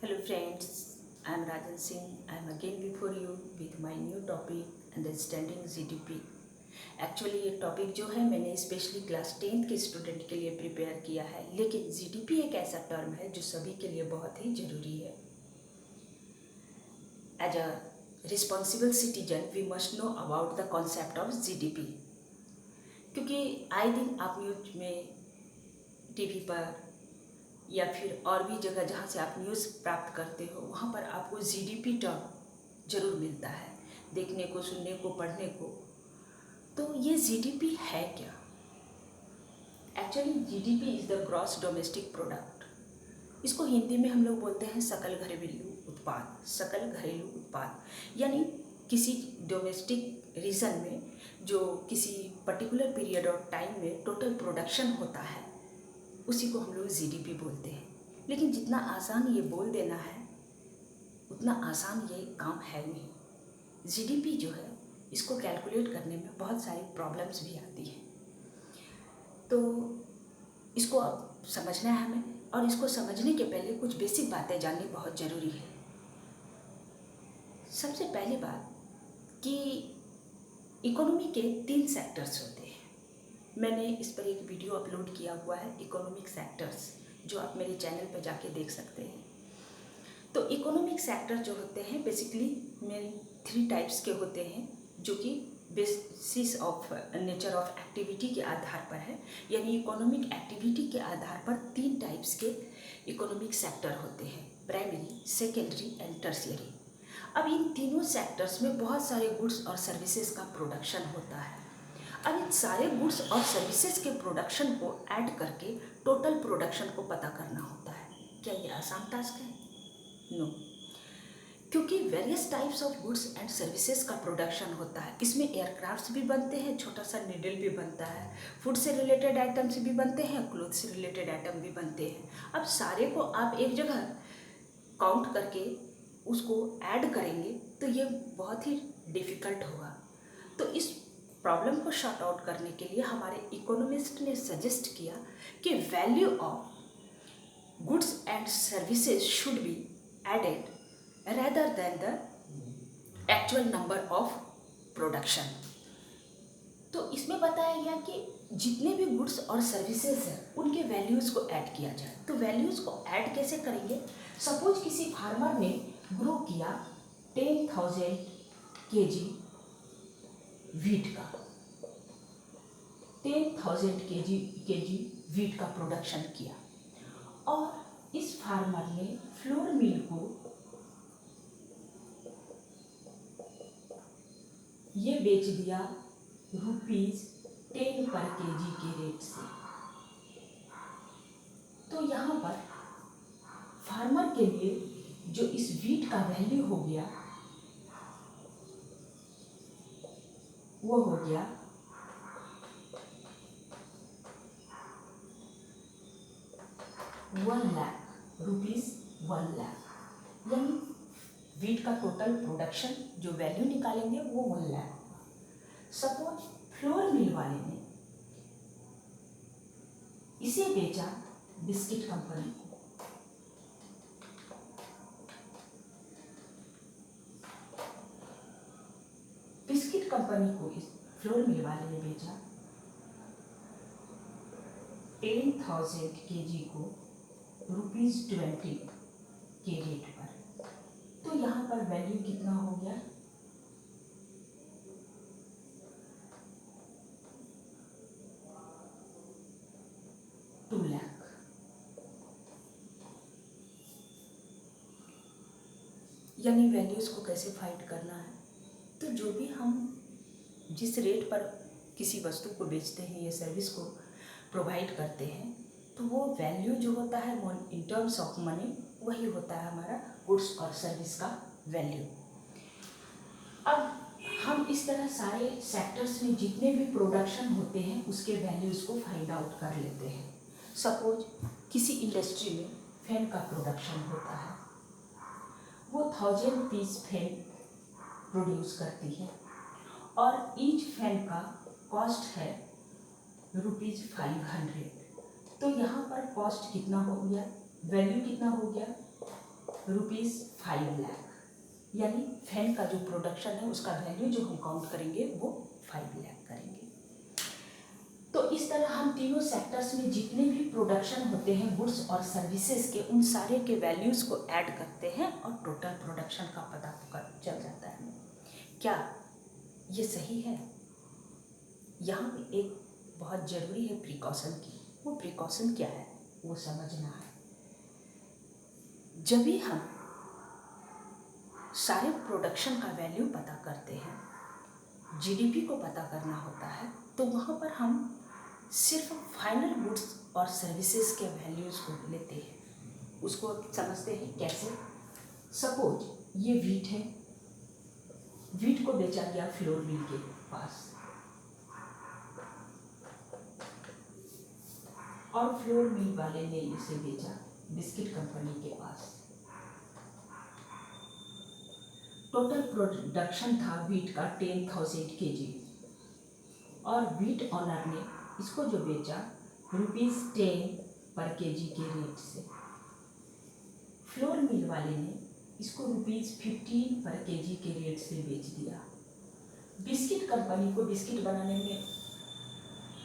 Hello friends, I am Rajan Singh. I am again before you with my new topic Understanding GDP. Actually ये topic जो है मैंने specially class 10th के student के लिए prepare किया है, लेकिन जीडीपी एक ऐसा टर्म है जो सभी के लिए बहुत ही ज़रूरी है। As a responsible citizen we must know about the concept of GDP, क्योंकि आए दिन आप न्यूज में, टीवी पर या फिर और भी जगह जहाँ से आप न्यूज़ प्राप्त करते हो वहाँ पर आपको जीडीपी टर्म जरूर मिलता है देखने को, सुनने को, पढ़ने को। तो ये जीडीपी है क्या? Actually GDP is the gross domestic product. इसको हिंदी में हम लोग बोलते हैं सकल घरेलू उत्पाद। सकल घरेलू उत्पाद यानी किसी डोमेस्टिक रीजन में जो किसी पर्टिकुलर पीरियड ऑफ टाइम में टोटल प्रोडक्शन होता है उसी को हम लोग जीडीपी बोलते हैं। लेकिन जितना आसान ये बोल देना है उतना आसान ये काम है नहीं। जीडीपी जो है इसको कैलकुलेट करने में बहुत सारी प्रॉब्लम्स भी आती हैं, तो इसको अब समझना है हमें, और इसको समझने के पहले कुछ बेसिक बातें जाननी बहुत ज़रूरी है। सबसे पहली बात कि इकोनॉमी के 3 सेक्टर्स होते हैं। मैंने इस पर एक वीडियो अपलोड किया हुआ है, इकोनॉमिक सेक्टर्स, जो आप मेरे चैनल पर जाके देख सकते हैं। तो इकोनॉमिक सेक्टर जो होते हैं बेसिकली मेन 3 टाइप्स के होते हैं, जो कि basis of nature of activity के आधार पर है। यानी इकोनॉमिक एक्टिविटी के आधार पर 3 टाइप्स के इकोनॉमिक सेक्टर होते हैं, प्राइमरी, सेकेंडरी एंड टर्शियरी। अब इन तीनों सेक्टर्स में बहुत सारे गुड्स और सर्विसेज का प्रोडक्शन होता है। अब इन सारे गुड्स और सर्विसेज के प्रोडक्शन को ऐड करके टोटल प्रोडक्शन को पता करना होता है। क्या ये आसान टास्क है? नो, क्योंकि various types of goods and services का प्रोडक्शन होता है। इसमें एयरक्राफ्ट्स भी बनते हैं, छोटा सा नीडल भी बनता है, फूड से रिलेटेड आइटम्स भी बनते हैं, क्लोथ से रिलेटेड आइटम भी बनते हैं। अब सारे को आप एक जगह काउंट करके उसको ऐड करेंगे तो ये बहुत ही डिफ़िकल्ट होगा। तो इस प्रॉब्लम को शॉर्ट आउट करने के लिए हमारे इकोनॉमिस्ट ने सजेस्ट किया कि value of goods and services should be added rather than the actual number of production। तो इसमें बताया गया कि जितने भी गुड्स और सर्विसेज हैं उनके वैल्यूज़ को ऐड किया जाए। तो वैल्यूज़ को ऐड कैसे करेंगे? सपोज किसी फार्मर ने ग्रो किया 10,000 kg वीट का, 10,000 kg वीट का प्रोडक्शन किया, और इस फार्मर ने फ्लोर मिल को ये बेच दिया ₹10 पर kg के रेट से। तो यहाँ पर फार्मर के लिए जो इस वीट का वैल्यू हो गया वो हो गया ₹1,00,000। यानी वीट का टोटल प्रोडक्शन जो वैल्यू निकालेंगे वो 1,00,000। सपोज फ्लोर मिल वाले ने इसे बेचा बिस्किट कंपनी को, बिस्किट कंपनी को इस फ्लोर मिल वाले ने बेचा 10,000 kg को ₹20 के रेट पर। तो यहाँ पर वैल्यू कितना हो गया? ₹2,00,000। यानी वैल्यूज़ को कैसे फाइंड करना है? तो जो भी हम जिस रेट पर किसी वस्तु को बेचते हैं या सर्विस को प्रोवाइड करते हैं, तो वो वैल्यू जो होता है वो इन टर्म्स ऑफ मनी वही होता है हमारा गुड्स और सर्विस का वैल्यू। अब हम इस तरह सारे सेक्टर्स में जितने भी प्रोडक्शन होते हैं उसके वैल्यूज़ को फाइंड आउट कर लेते हैं। सपोज किसी इंडस्ट्री में फैन का प्रोडक्शन होता है, वो 1000 पीस फैन प्रोड्यूस करती है और ईच फैन का कॉस्ट है ₹500। तो यहाँ पर कॉस्ट कितना हो गया, वैल्यू कितना हो गया? ₹5 लाख, यानी फैन का जो प्रोडक्शन है उसका वैल्यू जो हम काउंट करेंगे वो 5 लाख करेंगे। तो इस तरह हम तीनों सेक्टर्स में जितने भी प्रोडक्शन होते हैं गुड्स और सर्विसेज के, उन सारे के वैल्यूज़ को ऐड करते हैं और टोटल प्रोडक्शन का पता चल जाता है। क्या ये सही है? यहाँ पे एक बहुत ज़रूरी है प्रिकॉशन की। वो प्रिकॉशन क्या है वो समझना है। जब भी हम सारे प्रोडक्शन का वैल्यू पता करते हैं, जीडीपी को पता करना होता है, तो वहाँ पर हम सिर्फ फाइनल गुड्स और सर्विसेज के वैल्यूज़ को लेते हैं। उसको समझते हैं कैसे। सपोज ये वीट है, वीट को बेचा गया फ्लोर मिल के पास, और फ्लोर मिल वाले ने इसे बेचा बिस्किट कंपनी के पास। टोटल प्रोडक्शन था वीट का 10,000 kg, और वीट ऑनर ने इसको जो बेचा ₹10 पर केजी के रेट से। फ्लोर मिल वाले ने इसको ₹15 पर केजी के रेट से बेच दिया। बिस्किट कंपनी को बिस्किट बनाने में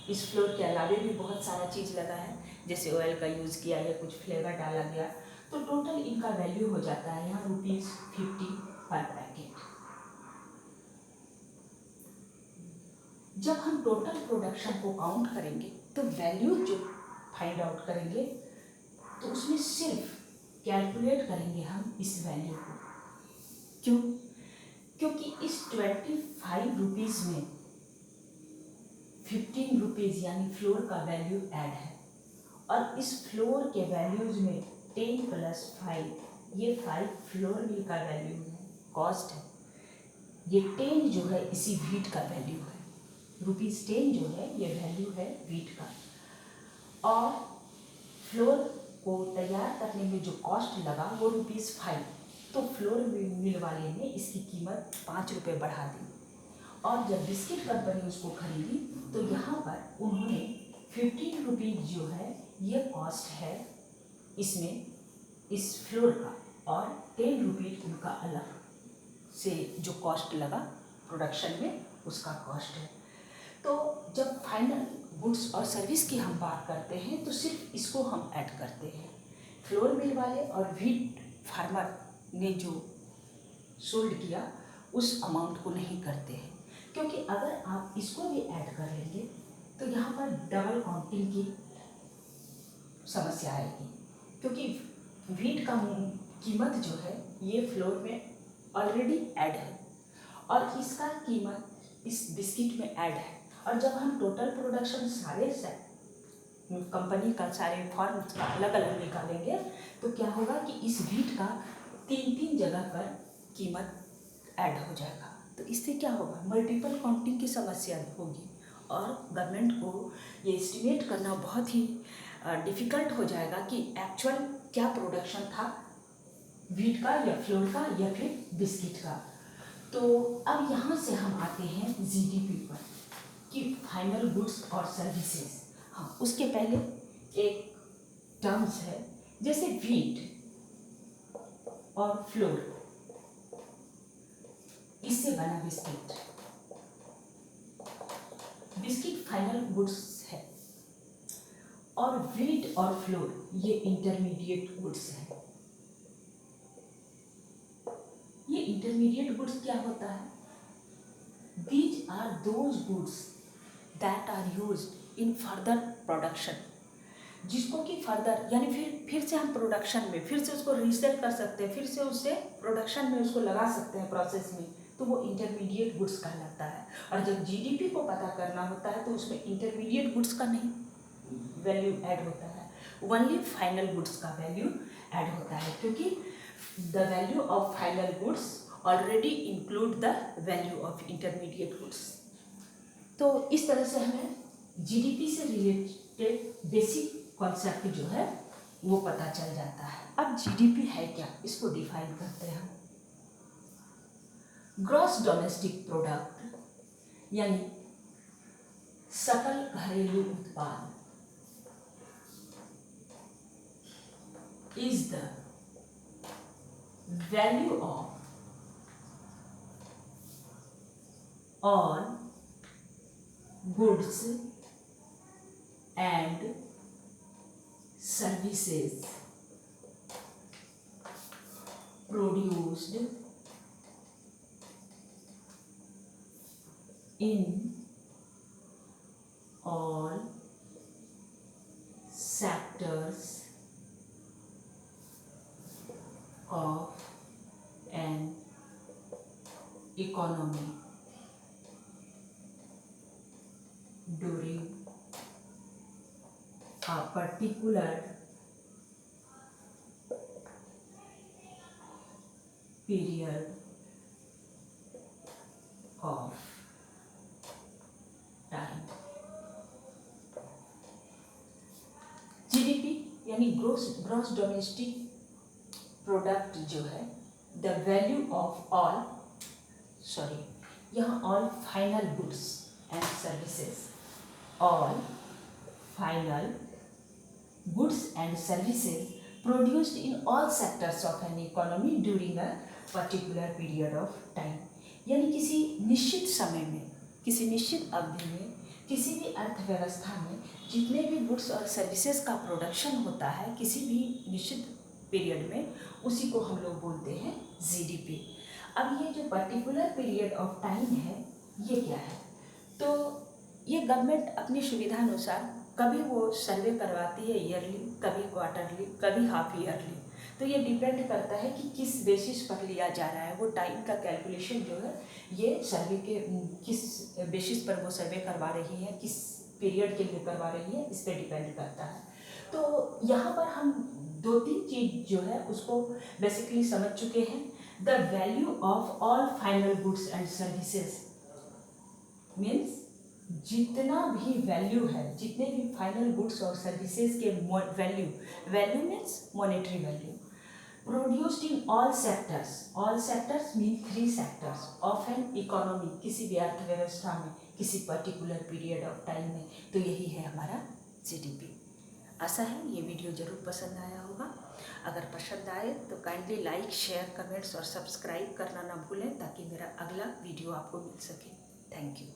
इस फ्लोर के अलावे भी बहुत सारा चीज़ लगा है, जैसे ऑयल का यूज़ किया या कुछ फ्लेवर डाला गया, तो टोटल इनका वैल्यू हो जाता है यहाँ ₹50 पर पैकेट। जब हम टोटल प्रोडक्शन को काउंट करेंगे तो वैल्यू जो फाइंड आउट करेंगे तो उसमें सिर्फ कैलकुलेट करेंगे हम इस वैल्यू को। क्यों? क्योंकि इस 25 रुपीज़ में 15 रुपीज़ यानी फ्लोर का वैल्यू ऐड है, और इस फ्लोर के वैल्यूज में 10 + 5, ये 5 फ्लोर मिल का वैल्यू है, कॉस्ट है। ये 10 जो है इसी वीट का वैल्यू है, ₹10 जो है ये वैल्यू है वीट का। और फ्लोर को तैयार करने में जो कॉस्ट लगा वो ₹5, तो फ्लोर मिल वाले ने इसकी कीमत ₹5 बढ़ा दी। और जब बिस्किट कंपनी उसको खरीदी तो यहाँ पर उन्होंने 15 रुपीज़ जो है ये कॉस्ट है इसमें, इस फ्लोर का, और 10 रुपीज़ उनका अलग से जो कॉस्ट लगा प्रोडक्शन में उसका कॉस्ट है। तो जब फाइनल गुड्स और सर्विस की हम बात करते हैं तो सिर्फ इसको हम ऐड करते हैं। फ्लोर मिल वाले और व्हीट फार्मर ने जो सोल्ड किया उस अमाउंट को नहीं करते हैं, क्योंकि अगर आप इसको भी ऐड कर लेंगे तो यहाँ पर डबल काउंटिंग की समस्या आएगी, क्योंकि व्हीट का कीमत जो है ये फ्लोर में ऑलरेडी ऐड है और इसका कीमत इस बिस्किट में ऐड है। और जब हम टोटल प्रोडक्शन सारे कंपनी का, सारे फॉर्म्स का अलग अलग निकालेंगे तो क्या होगा कि इस व्हीट का 3 जगह पर कीमत ऐड हो जाएगा। तो इससे क्या होगा, मल्टीपल काउंटिंग की समस्या होगी और गवर्नमेंट को ये एस्टिमेट करना बहुत ही डिफ़िकल्ट हो जाएगा कि एक्चुअल क्या प्रोडक्शन था व्हीट का या फ्लोर का या फिर बिस्किट का। तो अब यहाँ से हम आते हैं जीडीपी पर कि फाइनल गुड्स और सर्विसेज। हाँ, उसके पहले एक टर्म्स है, जैसे व्हीट और फ्लोर, इससे बना बिस्किट। बिस्किट फाइनल गुड्स है और व्हीट और फ्लोर ये इंटरमीडिएट गुड्स है। ये इंटरमीडिएट गुड्स क्या होता है? These are those goods that are used in further production, जिसको कि फर्दर यानी फिर से हम प्रोडक्शन में फिर से उसको रीसेट कर सकते हैं, फिर से उससे प्रोडक्शन में उसको लगा सकते हैं प्रोसेस में, तो वो इंटरमीडिएट गुड्स कहलाता है। और जब जीडीपी को पता करना होता है तो उसमें इंटरमीडिएट गुड्स का नहीं वैल्यू ऐड होता है, ओनली फाइनल गुड्स का वैल्यू ऐड होता है, क्योंकि the value of final goods already include the value of intermediate goods. तो इस तरह से हमें जीडीपी से रिलेटेड बेसिक कॉन्सेप्ट जो है वो पता चल जाता है। अब जीडीपी है क्या, इसको डिफाइन करते हैं। ग्रॉस डोमेस्टिक प्रोडक्ट यानी सकल घरेलू उत्पाद is the value of all goods and services produced in all sectors of an economy during a particular period of time। GDP यानी ग्रॉस डोमेस्टिक प्रोडक्ट जो है, द वैल्यू ऑफ ऑल, यहाँ all final goods and services, all final goods and services produced in all sectors of an economy during a particular period of time। यानी किसी निश्चित समय में, किसी निश्चित अवधि में, किसी भी अर्थव्यवस्था में जितने भी गुड्स और सर्विसेज का प्रोडक्शन होता है किसी भी निश्चित पीरियड में, उसी को हम लोग बोलते हैं जीडीपी। अब ये जो पर्टिकुलर पीरियड ऑफ टाइम है, ये क्या है? तो ये गवर्नमेंट अपनी सुविधा अनुसार कभी वो सर्वे करवाती है ईयरली, कभी क्वार्टरली, कभी हाफ ईयरली। तो ये डिपेंड करता है कि किस बेसिस पर लिया जा रहा है। वो टाइम का कैलकुलेशन जो है, ये सर्वे के किस बेसिस पर वो सर्वे करवा रही है, किस पीरियड के लिए करवा रही है, इस पर डिपेंड करता है। तो यहाँ पर हम 2-3 चीज़ जो है उसको बेसिकली समझ चुके हैं। The value of all final goods and services means जितना भी वैल्यू है, जितने भी फाइनल गुड्स और सर्विसेज के value means monetary value, produced in all sectors mean 3 sectors of an economy, किसी भी अर्थव्यवस्था में, किसी पर्टिकुलर पीरियड ऑफ टाइम में। तो यही है हमारा जीडीपी। आशा है ये वीडियो ज़रूर पसंद आया होगा। अगर पसंद आए तो काइंडली लाइक, शेयर, कमेंट्स और सब्सक्राइब करना ना भूलें, ताकि मेरा अगला वीडियो आपको मिल सके। Thank you.